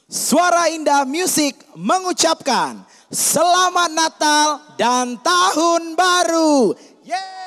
Suara Indah Music mengucapkan Selamat Natal dan Tahun Baru. Yeay!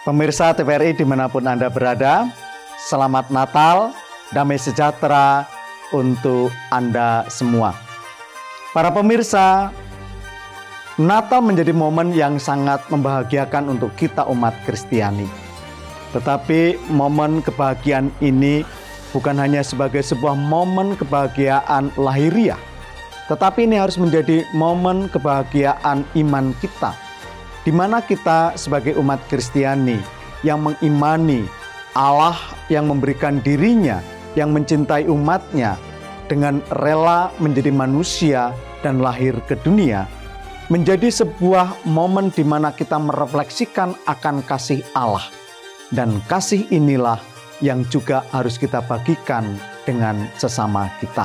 Pemirsa TVRI dimanapun Anda berada, selamat Natal, damai sejahtera untuk Anda semua. Para pemirsa, Natal menjadi momen yang sangat membahagiakan untuk kita umat Kristiani. Tetapi momen kebahagiaan ini bukan hanya sebagai sebuah momen kebahagiaan lahiriah, tetapi ini harus menjadi momen kebahagiaan iman kita, di mana kita sebagai umat Kristiani yang mengimani Allah yang memberikan dirinya, yang mencintai umatnya dengan rela menjadi manusia dan lahir ke dunia, menjadi sebuah momen di mana kita merefleksikan akan kasih Allah. Dan kasih inilah yang juga harus kita bagikan dengan sesama kita.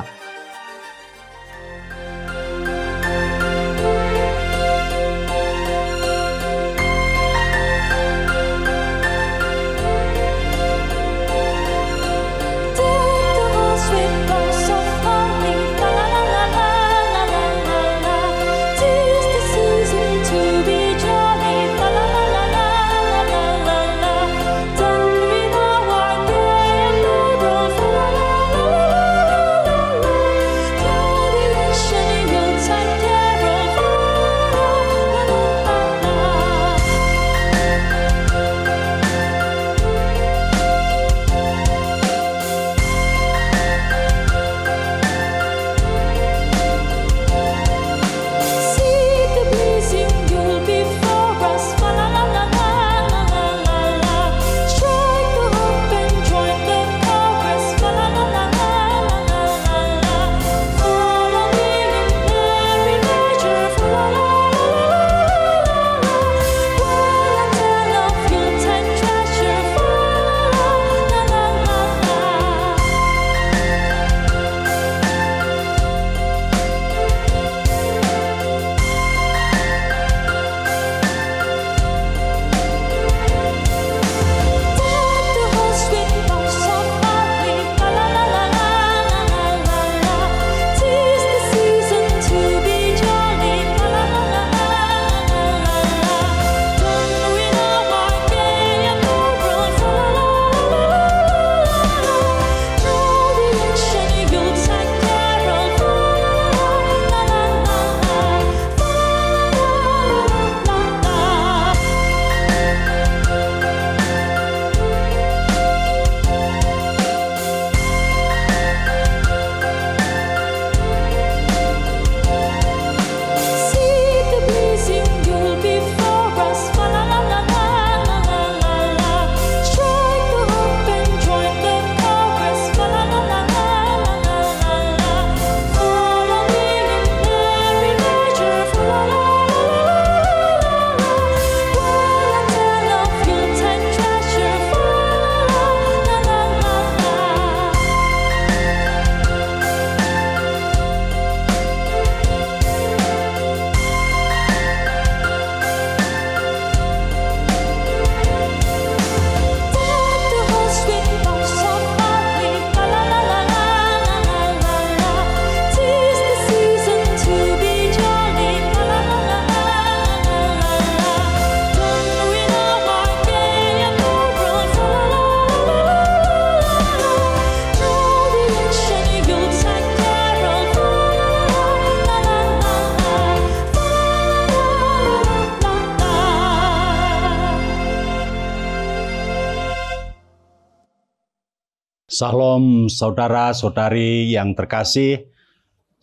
Salam saudara-saudari yang terkasih,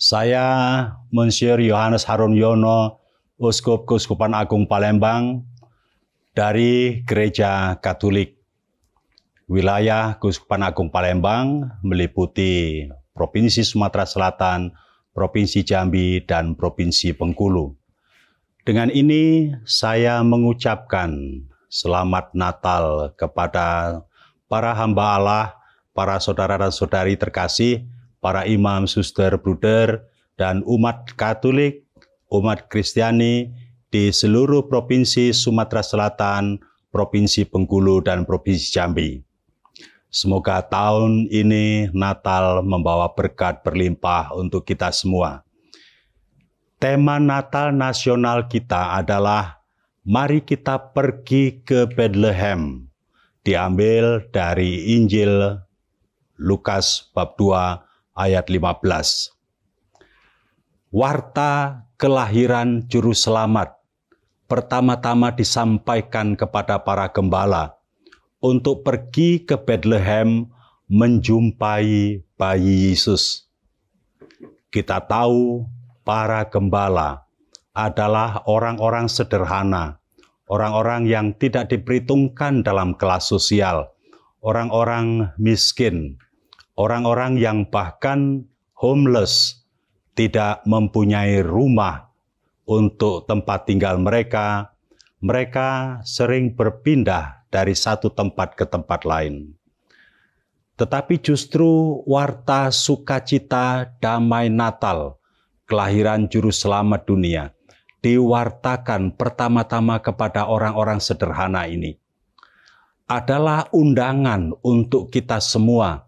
saya Monsieur Yohanes Harun Yono, Uskup Keuskupan Agung Palembang dari Gereja Katolik. Wilayah Keuskupan Agung Palembang meliputi Provinsi Sumatera Selatan, Provinsi Jambi, dan Provinsi Bengkulu. Dengan ini saya mengucapkan selamat Natal kepada para hamba Allah, para saudara dan saudari terkasih, para imam, suster, bruder, dan umat Katolik, umat Kristiani di seluruh Provinsi Sumatera Selatan, Provinsi Bengkulu, dan Provinsi Jambi. Semoga tahun ini Natal membawa berkat berlimpah untuk kita semua. Tema Natal nasional kita adalah Mari kita pergi ke Bethlehem, diambil dari Injil Lukas bab 2 ayat 15. Warta kelahiran Juru Selamat pertama-tama disampaikan kepada para gembala untuk pergi ke Bethlehem menjumpai bayi Yesus. Kita tahu para gembala adalah orang-orang sederhana, orang-orang yang tidak diperhitungkan dalam kelas sosial, orang-orang miskin, orang-orang yang bahkan homeless, tidak mempunyai rumah untuk tempat tinggal mereka. Mereka sering berpindah dari satu tempat ke tempat lain. Tetapi justru warta sukacita damai Natal, kelahiran Juru Selamat dunia, diwartakan pertama-tama kepada orang-orang sederhana ini. Adalah undangan untuk kita semua,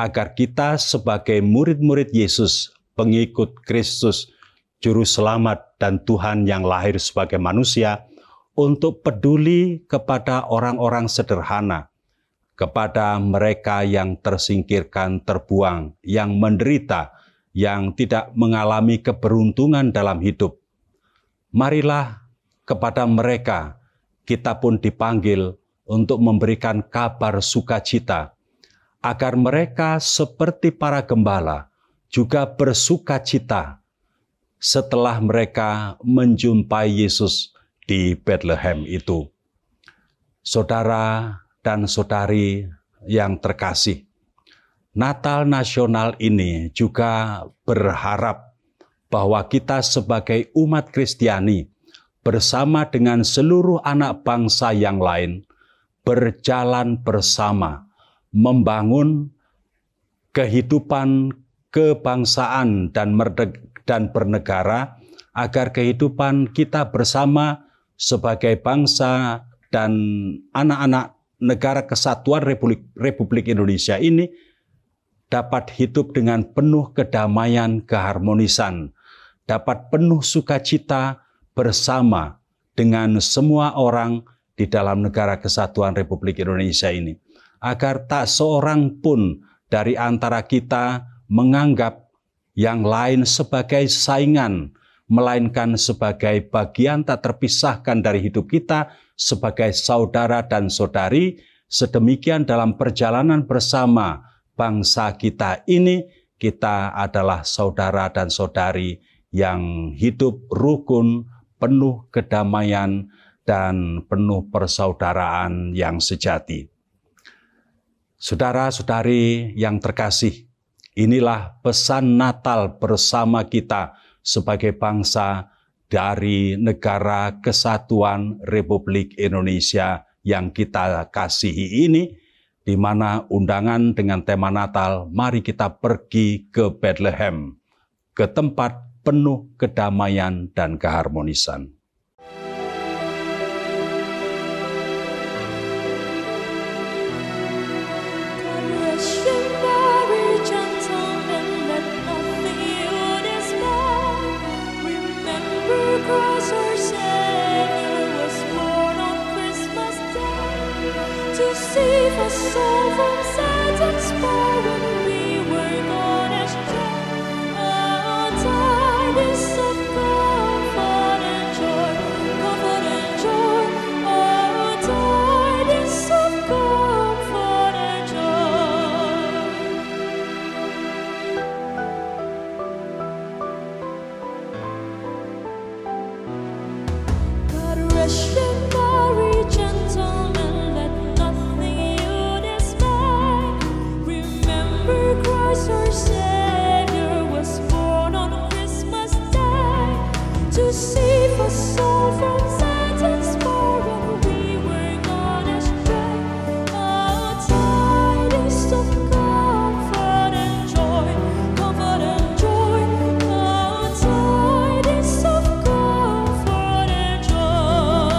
agar kita sebagai murid-murid Yesus, pengikut Kristus, Juru Selamat dan Tuhan yang lahir sebagai manusia, untuk peduli kepada orang-orang sederhana, kepada mereka yang tersingkirkan, terbuang, yang menderita, yang tidak mengalami keberuntungan dalam hidup. Marilah kepada mereka kita pun dipanggil untuk memberikan kabar sukacita, agar mereka seperti para gembala juga bersukacita setelah mereka menjumpai Yesus di Bethlehem itu. Saudara dan saudari yang terkasih, Natal nasional ini juga berharap bahwa kita sebagai umat Kristiani bersama dengan seluruh anak bangsa yang lain berjalan bersama membangun kehidupan kebangsaan dan bernegara, agar kehidupan kita bersama sebagai bangsa dan anak-anak negara kesatuan Republik Indonesia ini dapat hidup dengan penuh kedamaian, keharmonisan, dapat penuh sukacita bersama dengan semua orang di dalam negara kesatuan Republik Indonesia ini. Agar tak seorang pun dari antara kita menganggap yang lain sebagai saingan, melainkan sebagai bagian tak terpisahkan dari hidup kita sebagai saudara dan saudari. Sedemikian dalam perjalanan bersama bangsa kita ini, kita adalah saudara dan saudari yang hidup rukun, penuh kedamaian, dan penuh persaudaraan yang sejati. Saudara-saudari yang terkasih, inilah pesan Natal bersama kita sebagai bangsa dari negara kesatuan Republik Indonesia yang kita kasihi ini, di mana undangan dengan tema Natal, mari kita pergi ke Bethlehem, ke tempat penuh kedamaian dan keharmonisan. Save us all from Satan's power when we were gone astray. Oh, tidings of comfort and joy, comfort and joy. Oh, tidings of comfort and joy. rest and glory, gentle, and let nothing you dismay. Remember Christ our Savior was born on Christmas Day to save us all from Satan's power when we were gone astray. Oh, tidings of comfort and joy, comfort and joy. Oh, tidings of comfort and joy.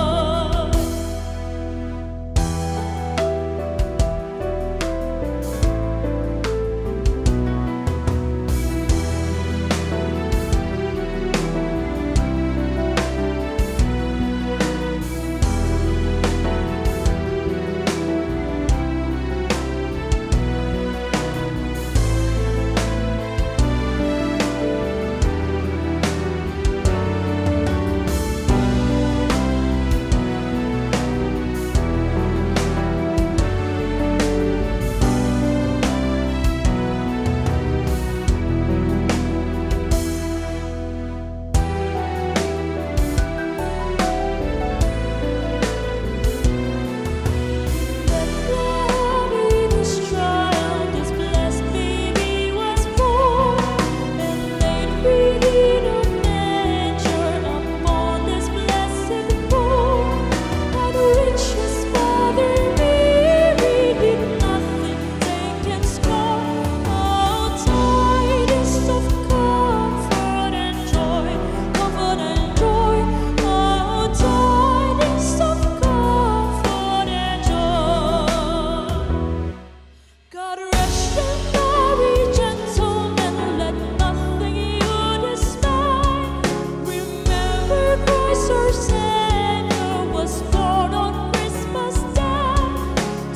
God rest and glory, gentle, and let nothing you dismay. Remember Christ our Savior was born on Christmas Day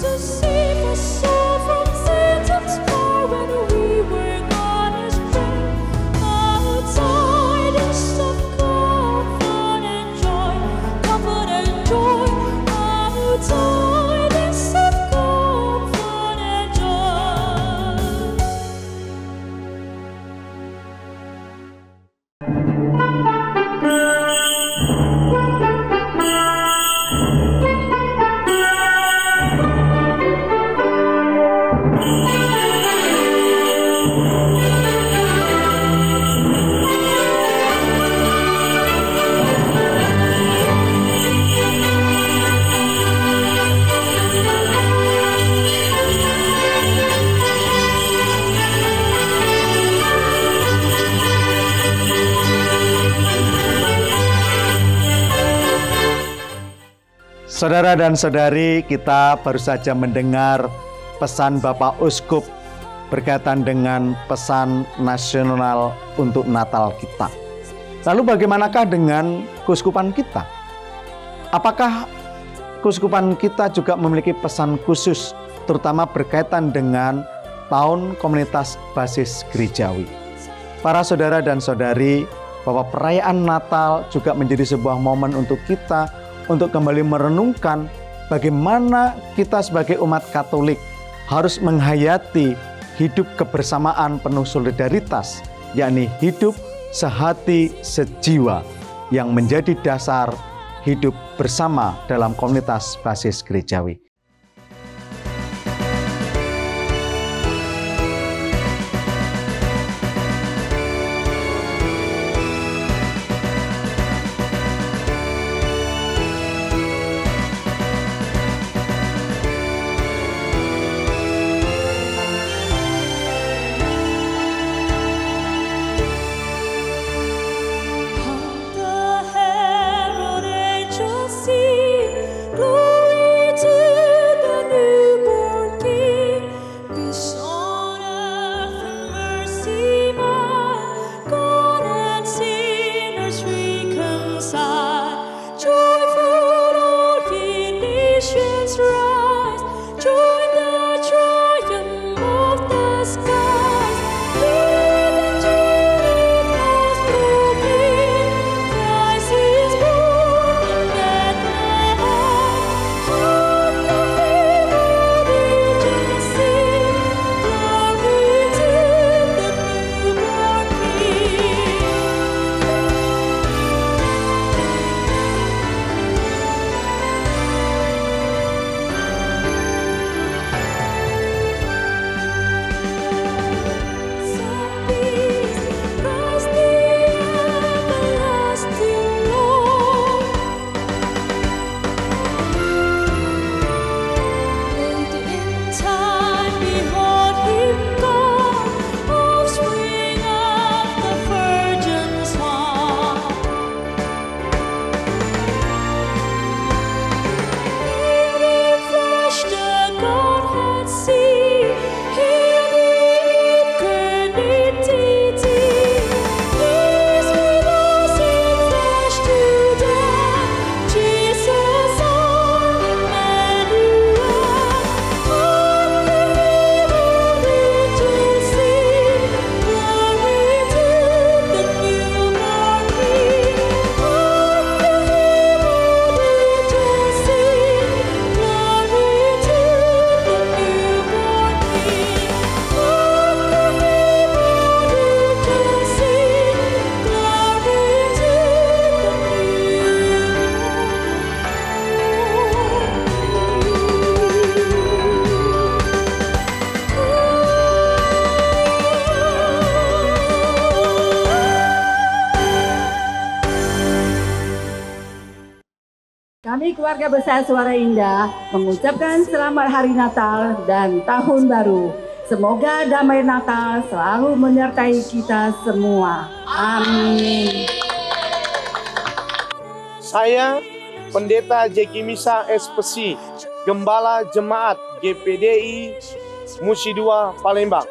to save us all from Satan's power when we were gone astray. Oh, tidings of comfort and joy, comfort and joy. Oh, tidings of comfort and joy. Saudara dan saudari, kita baru saja mendengar pesan Bapak Uskup berkaitan dengan pesan nasional untuk Natal kita. Lalu bagaimanakah dengan keuskupan kita? Apakah keuskupan kita juga memiliki pesan khusus, terutama berkaitan dengan tahun komunitas basis gerejawi? Para saudara dan saudari, bahwa perayaan Natal juga menjadi sebuah momen untuk kita untuk kembali merenungkan bagaimana kita sebagai umat Katolik harus menghayati hidup kebersamaan penuh solidaritas, yakni hidup sehati sejiwa yang menjadi dasar hidup bersama dalam komunitas basis gerejawi. The herald angels sing, glory to Kami keluarga besar Suara Indah mengucapkan selamat Hari Natal dan Tahun Baru. Semoga damai Natal selalu menyertai kita semua. Amin. Saya Pendeta Jeki Misa SPC, Gembala Jemaat GPDI Musi 2 Palembang.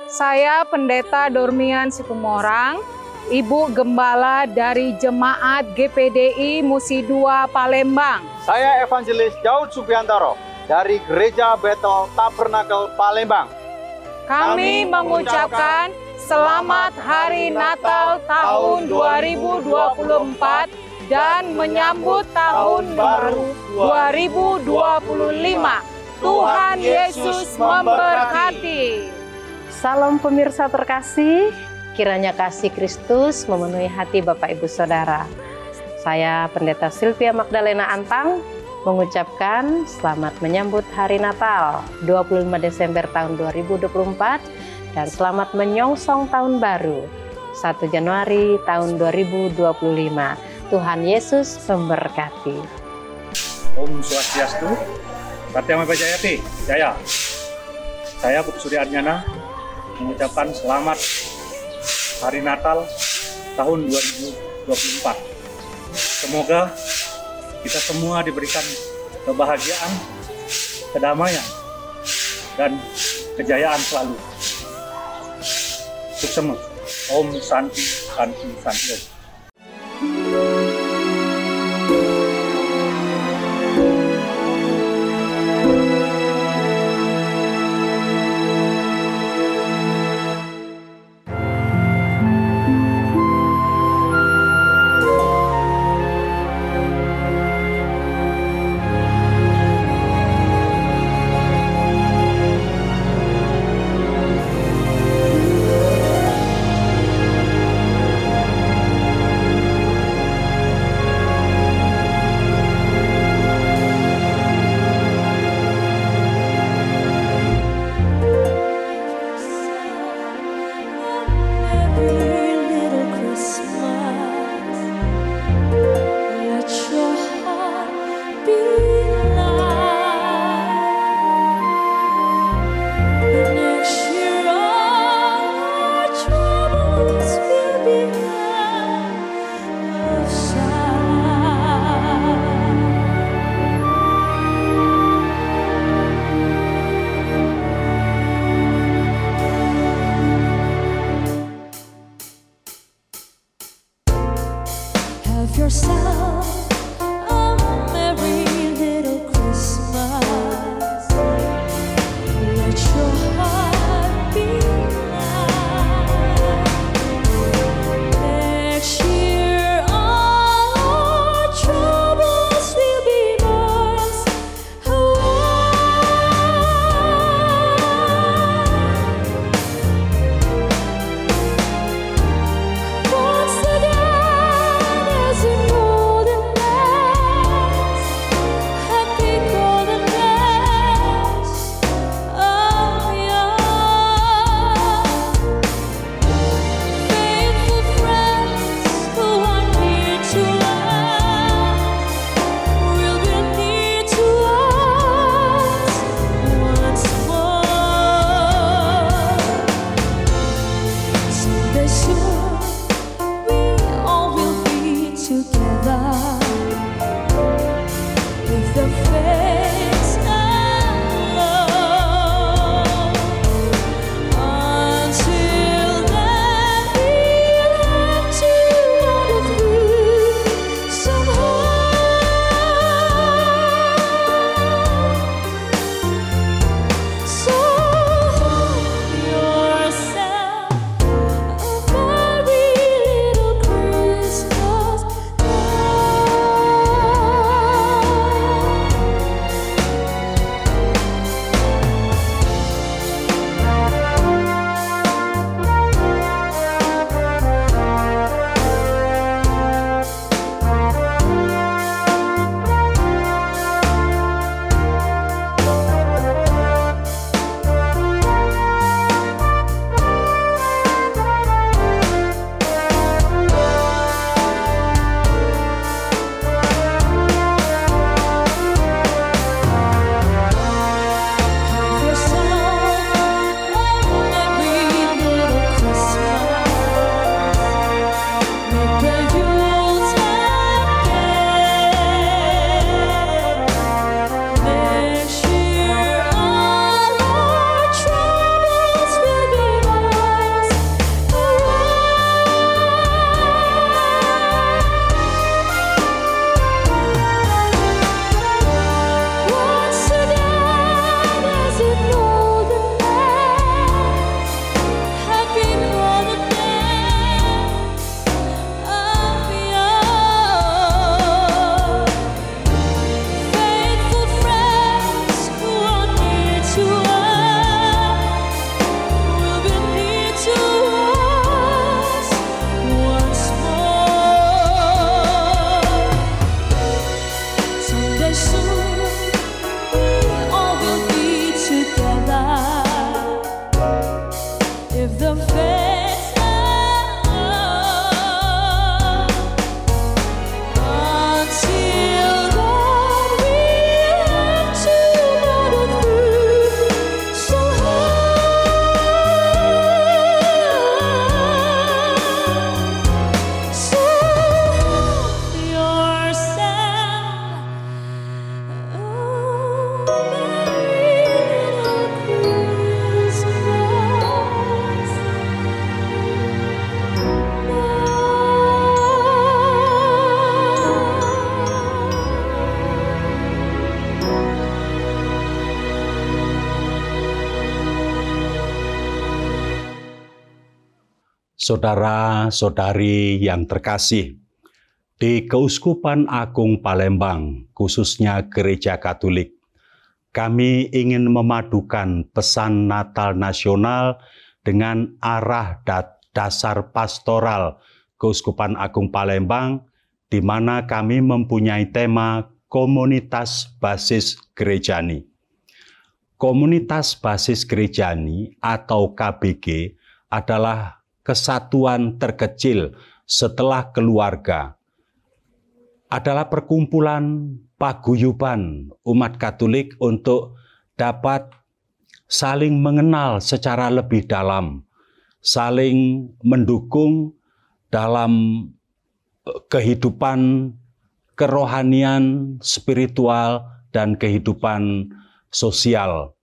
Saya Pendeta Dormian Situmorang, Ibu Gembala dari Jemaat GPDI Musi 2 Palembang. Saya Evangelis Daud Subiantoro dari Gereja Bethel Tabernakel Palembang. Kami mengucapkan Selamat Hari Natal tahun 2024 dan menyambut Tahun Baru 2025. Tuhan Yesus memberkati. Salam pemirsa terkasih, kiranya kasih Kristus memenuhi hati Bapak Ibu Saudara. Saya Pendeta Silvia Magdalena Antang mengucapkan selamat menyambut Hari Natal 25 Desember tahun 2024 dan selamat menyongsong Tahun Baru 1 Januari tahun 2025. Tuhan Yesus memberkati. Om Swastiastu, Satyam Jayati, Jaya. Saya Putu Surya Arjana mengucapkan selamat Hari Natal tahun 2024. Semoga kita semua diberikan kebahagiaan, kedamaian, dan kejayaan selalu. Sukses. Om Santi, Santi, Santi Om. Saudara-saudari yang terkasih, di Keuskupan Agung Palembang, khususnya Gereja Katolik, kami ingin memadukan pesan Natal nasional dengan arah dasar pastoral Keuskupan Agung Palembang, di mana kami mempunyai tema komunitas basis gerejani. Komunitas basis gerejani atau KBG adalah kesatuan terkecil setelah keluarga, adalah perkumpulan paguyuban umat Katolik untuk dapat saling mengenal secara lebih dalam, saling mendukung dalam kehidupan kerohanian, spiritual, dan kehidupan sosial.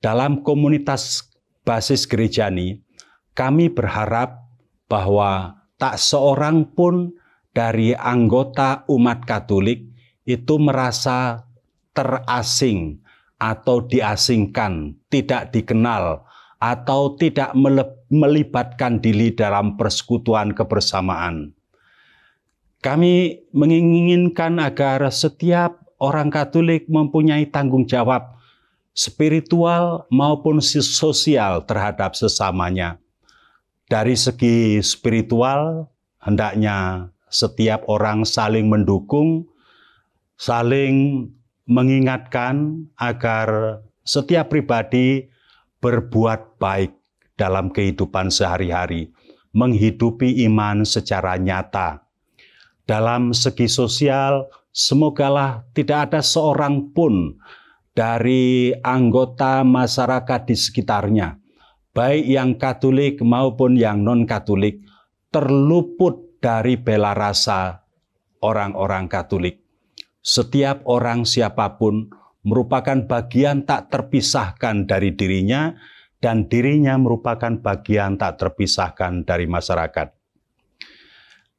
Dalam komunitas basis gerejani, kami berharap bahwa tak seorang pun dari anggota umat Katolik itu merasa terasing atau diasingkan, tidak dikenal, atau tidak melibatkan diri dalam persekutuan kebersamaan. Kami menginginkan agar setiap orang Katolik mempunyai tanggung jawab spiritual maupun sosial terhadap sesamanya. Dari segi spiritual, hendaknya setiap orang saling mendukung, saling mengingatkan agar setiap pribadi berbuat baik dalam kehidupan sehari-hari, menghidupi iman secara nyata. Dalam segi sosial, semogalah tidak ada seorang pun dari anggota masyarakat di sekitarnya, baik yang Katolik maupun yang non-Katolik, terluput dari bela rasa orang-orang Katolik. Setiap orang siapapun merupakan bagian tak terpisahkan dari dirinya, dan dirinya merupakan bagian tak terpisahkan dari masyarakat.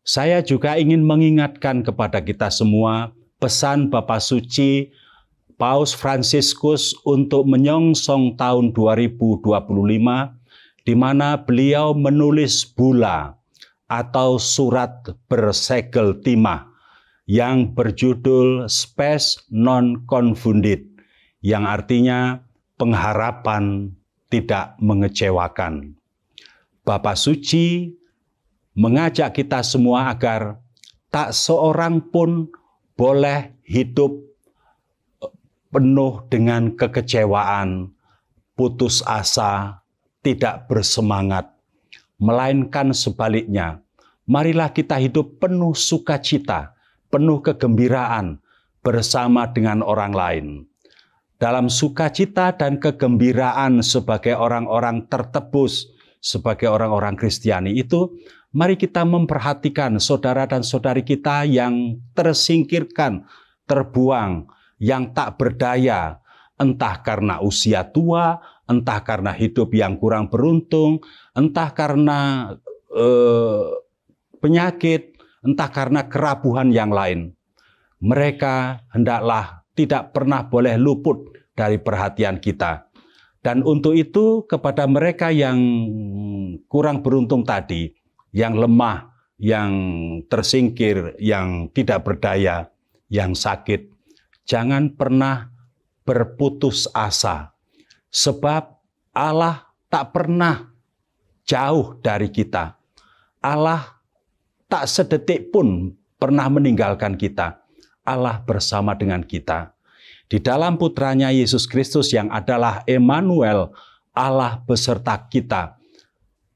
Saya juga ingin mengingatkan kepada kita semua pesan Bapa Suci Paus Fransiskus untuk menyongsong tahun 2025, di mana beliau menulis bula atau surat bersegel timah yang berjudul Spes non confundit, yang artinya pengharapan tidak mengecewakan. Bapa Suci mengajak kita semua agar tak seorang pun boleh hidup penuh dengan kekecewaan, putus asa, tidak bersemangat, melainkan sebaliknya. Marilah kita hidup penuh sukacita, penuh kegembiraan bersama dengan orang lain. Dalam sukacita dan kegembiraan sebagai orang-orang tertebus, sebagai orang-orang Kristiani itu, mari kita memperhatikan saudara dan saudari kita yang tersingkirkan, terbuang, yang tak berdaya, entah karena usia tua, entah karena hidup yang kurang beruntung, entah karena penyakit, entah karena kerapuhan yang lain. Mereka hendaklah tidak pernah boleh luput dari perhatian kita. Dan untuk itu kepada mereka yang kurang beruntung tadi, yang lemah, yang tersingkir, yang tidak berdaya, yang sakit, jangan pernah berputus asa, sebab Allah tak pernah jauh dari kita. Allah tak sedetik pun pernah meninggalkan kita. Allah bersama dengan kita. Di dalam putranya Yesus Kristus yang adalah Emmanuel, Allah beserta kita.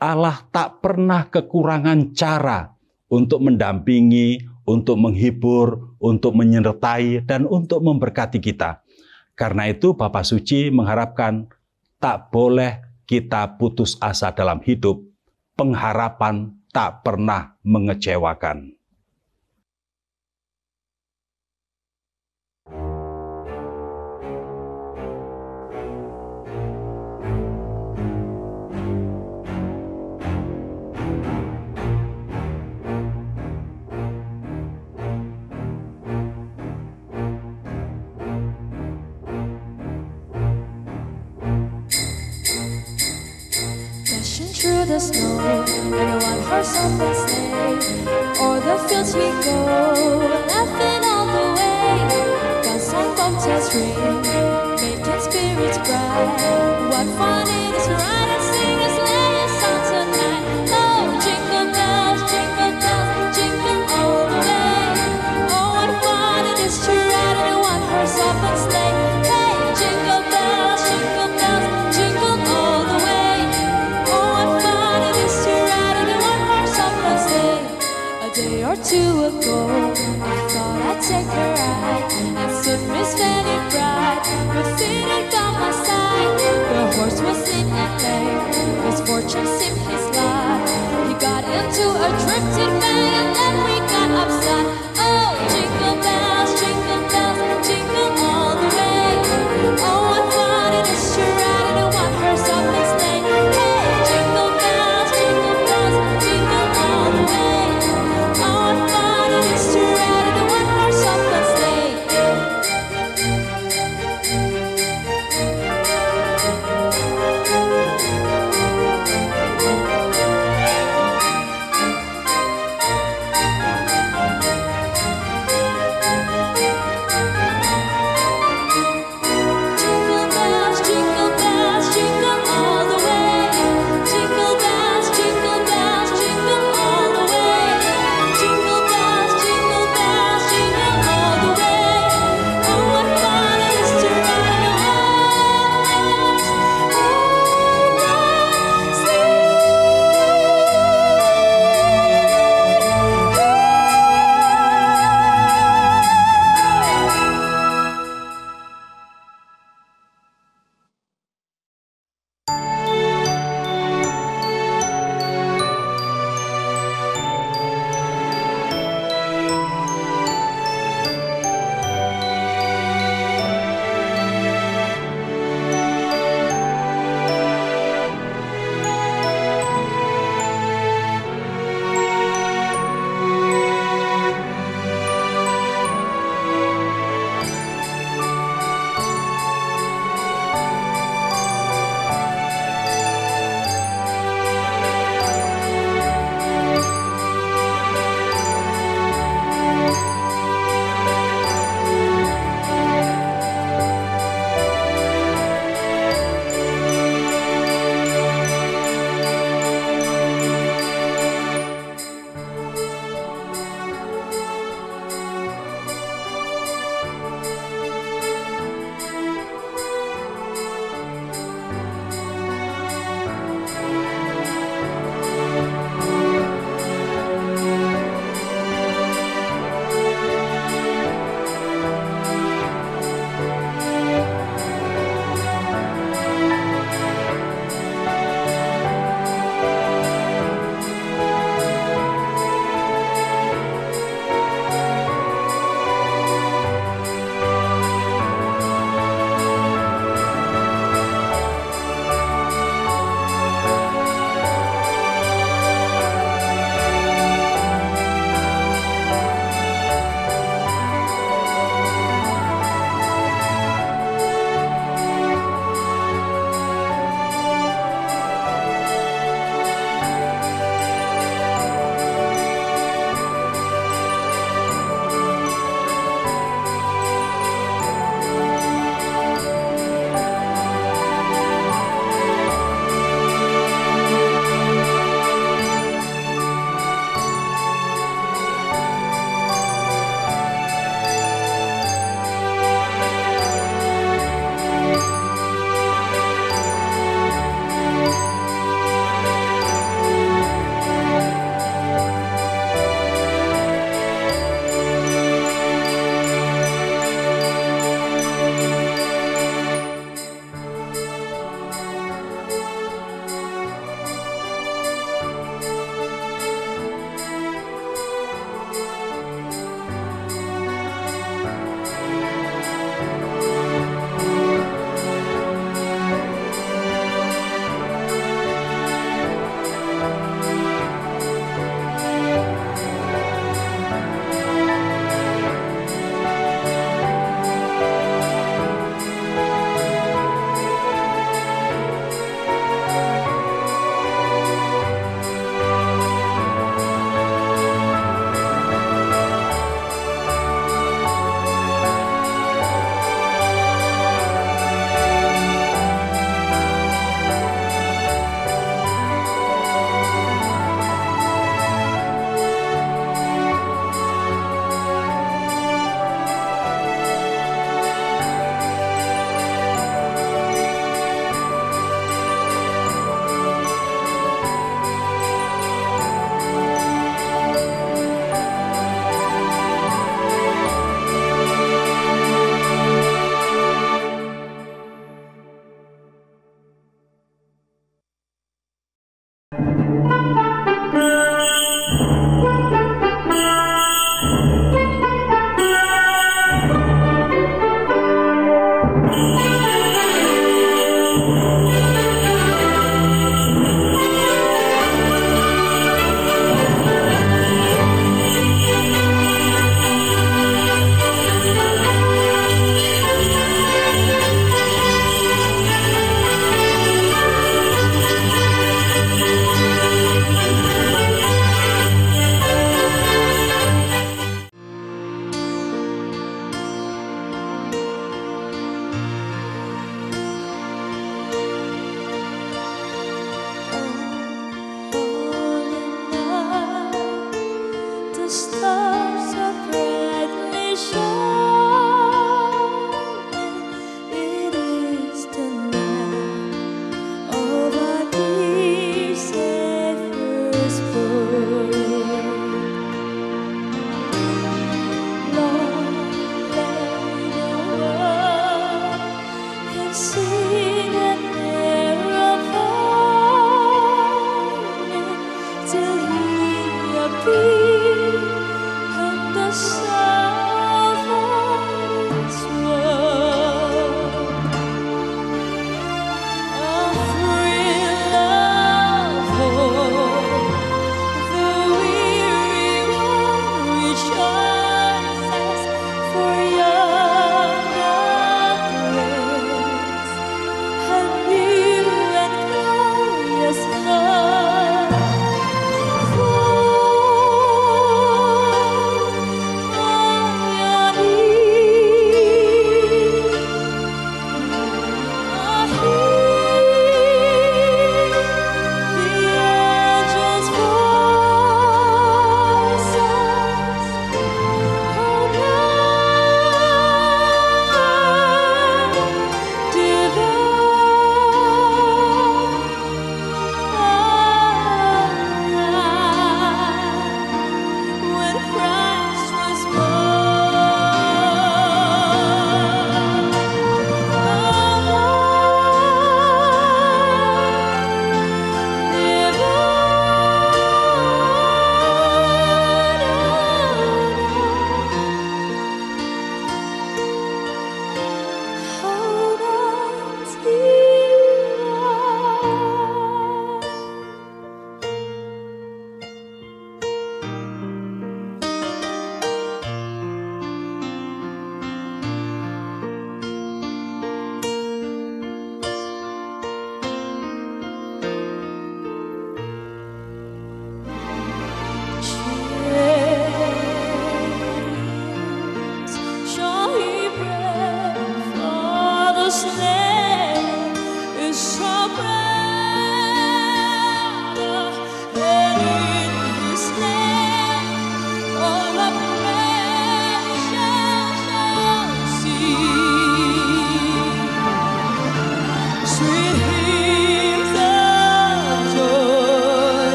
Allah tak pernah kekurangan cara untuk mendampingi, untuk menghibur, untuk menyertai, dan untuk memberkati kita. Karena itu Bapa Suci mengharapkan tak boleh kita putus asa dalam hidup. Pengharapan tak pernah mengecewakan. the snow, and the one horse open sleigh. O'er the fields we go, laughing all the way. Bells on bobtails ring, making spirits bright. What fun it is to ride and sing a sleigh song tonight. Oh, jingle bells, jingle all the way. Oh, what fun it is to ride in a one horse open sleigh. Hey, jingle bells, jingle all the way. Oh, what fun it is to ride in a one horse open sleigh. A day or two ago, I thought I'd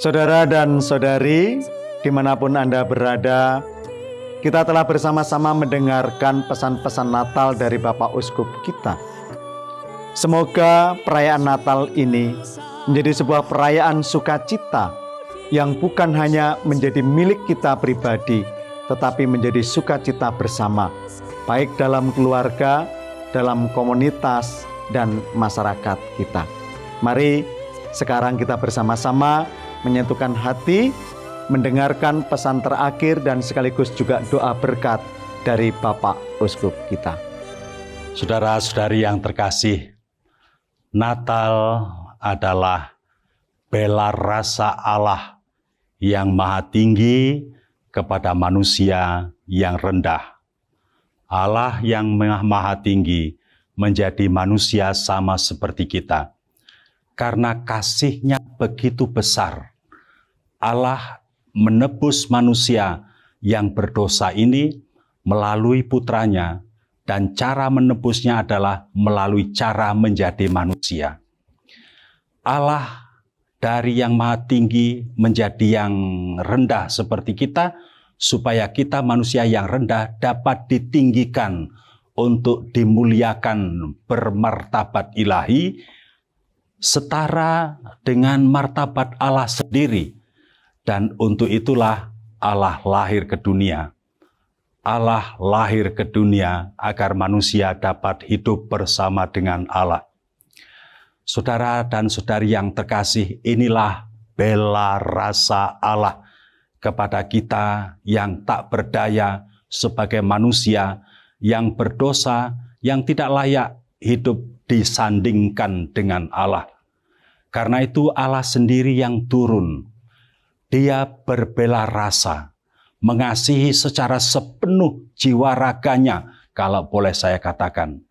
Saudara dan saudari, dimanapun Anda berada, kita telah bersama-sama mendengarkan pesan-pesan Natal dari Bapak Uskup kita. Semoga perayaan Natal ini menjadi sebuah perayaan sukacita yang bukan hanya menjadi milik kita pribadi, tetapi menjadi sukacita bersama, baik dalam keluarga, dalam komunitas, dan masyarakat kita. Mari sekarang kita bersama-sama menyatukan hati, mendengarkan pesan terakhir dan sekaligus juga doa berkat dari Bapak Uskup kita. Saudara-saudari yang terkasih, Natal adalah bela rasa Allah yang maha tinggi kepada manusia yang rendah. Allah yang maha tinggi menjadi manusia sama seperti kita. Karena kasih-Nya begitu besar, Allah menebus manusia yang berdosa ini melalui putranya, dan cara menebusnya adalah melalui cara menjadi manusia. Allah dari yang maha tinggi menjadi yang rendah seperti kita, supaya kita manusia yang rendah dapat ditinggikan untuk dimuliakan bermartabat ilahi, setara dengan martabat Allah sendiri. Dan untuk itulah Allah lahir ke dunia. Allah lahir ke dunia agar manusia dapat hidup bersama dengan Allah. Saudara dan saudari yang terkasih, inilah bela rasa Allah kepada kita yang tak berdaya sebagai manusia, yang berdosa, yang tidak layak hidup disandingkan dengan Allah. Karena itu Allah sendiri yang turun. Dia berbela rasa, mengasihi secara sepenuh jiwa raganya, kalau boleh saya katakan.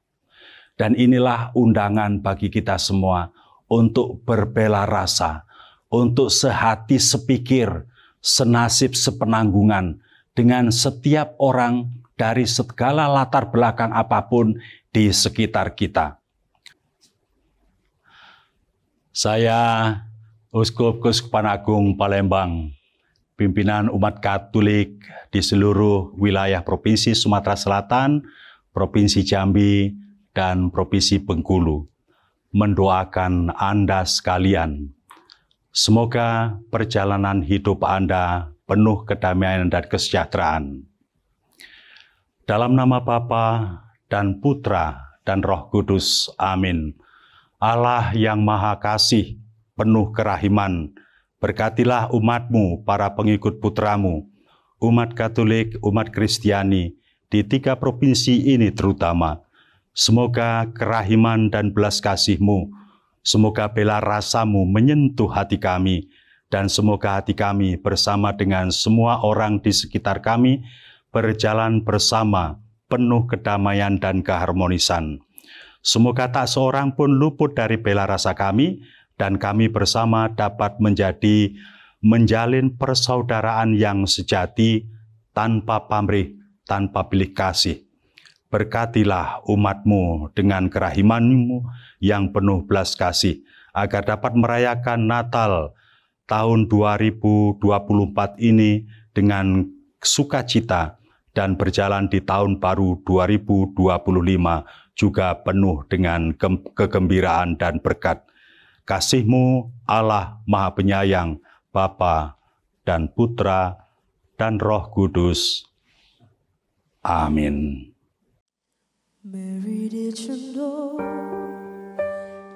Dan inilah undangan bagi kita semua untuk berbela rasa, untuk sehati sepikir, senasib sepenanggungan dengan setiap orang dari segala latar belakang apapun di sekitar kita. Saya Uskup Keuskupan Agung Palembang, pimpinan umat Katolik di seluruh wilayah Provinsi Sumatera Selatan, Provinsi Jambi, dan Provinsi Bengkulu, mendoakan Anda sekalian. Semoga perjalanan hidup Anda penuh kedamaian dan kesejahteraan. Dalam nama Bapa dan Putra dan Roh Kudus, amin. Allah yang Maha Kasih, penuh kerahiman, berkatilah umat-Mu, para pengikut putra-Mu, umat Katolik, umat Kristiani, di 3 provinsi ini terutama. Semoga kerahiman dan belas kasih-Mu, semoga bela rasa-Mu menyentuh hati kami, dan semoga hati kami bersama dengan semua orang di sekitar kami, berjalan bersama, penuh kedamaian dan keharmonisan. Semoga tak seorang pun luput dari bela rasa kami, dan kami bersama dapat menjalin persaudaraan yang sejati, tanpa pamrih, tanpa pilih kasih. Berkatilah umat-Mu dengan kerahiman-Mu yang penuh belas kasih, agar dapat merayakan Natal tahun 2024 ini dengan sukacita, dan berjalan di tahun baru 2025 juga penuh dengan kegembiraan dan berkat. Kasih-Mu Allah Maha Penyayang, Bapa dan Putra dan Roh Kudus. Amin. Mary, did you know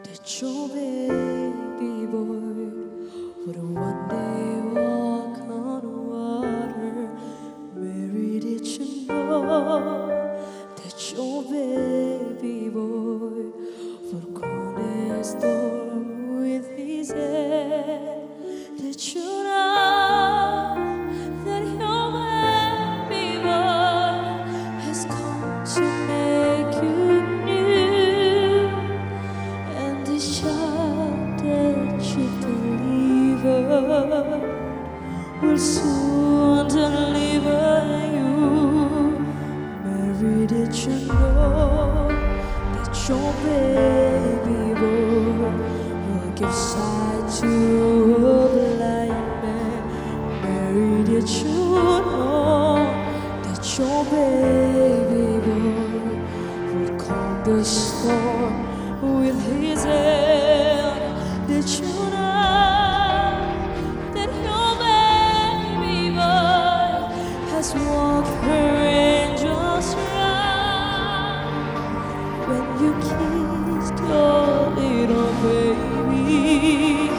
that your baby boy would one day walk on water? Mary, did you know that your baby boy would cornerstone with his head? Did you know that your baby boy has come to make you new? And the child that you delivered will soon deliver you. Mary, did you know that your baby boy will give sight to a blind did you know that your baby boy would calm the storm with his hand? Did you know that your baby boy has walked her angels round? When you kissed your little baby,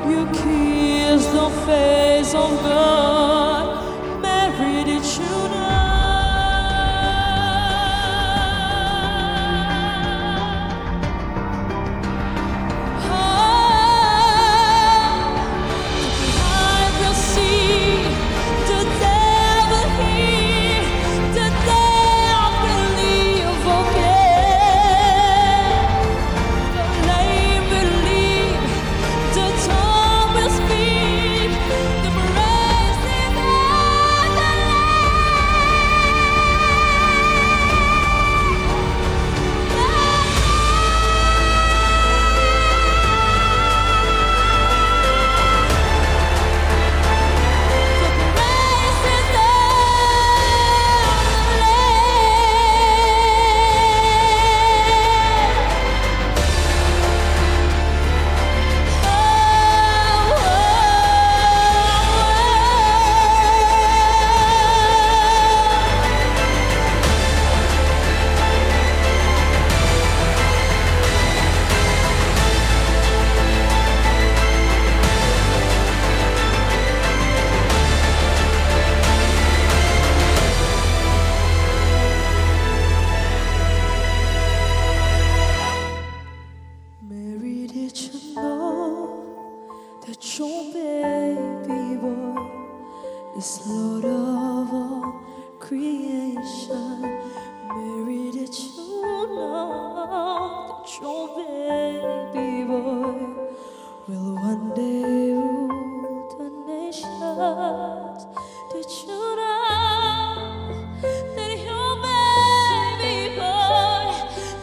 you kissed the face of God. Mary, did you know? Behind the sea, the devil hear, the devil believe again. The lame believe, the tongue will speak, the praise is at the Mary, did you know that your baby boy is Lord of all creation? Mary, did you know that your baby boy will one day rule the nations? Did you know that your baby boy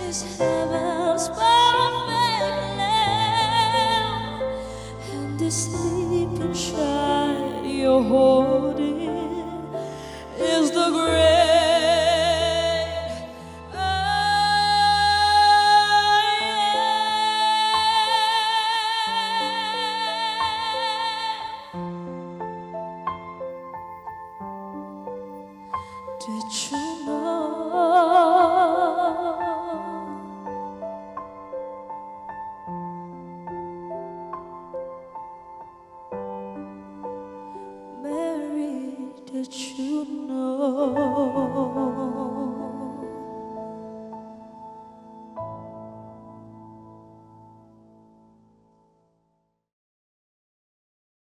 is heaven's perfect lamb? And the sleeping child you're holding is the great I am. Did you know? Mary, did you know?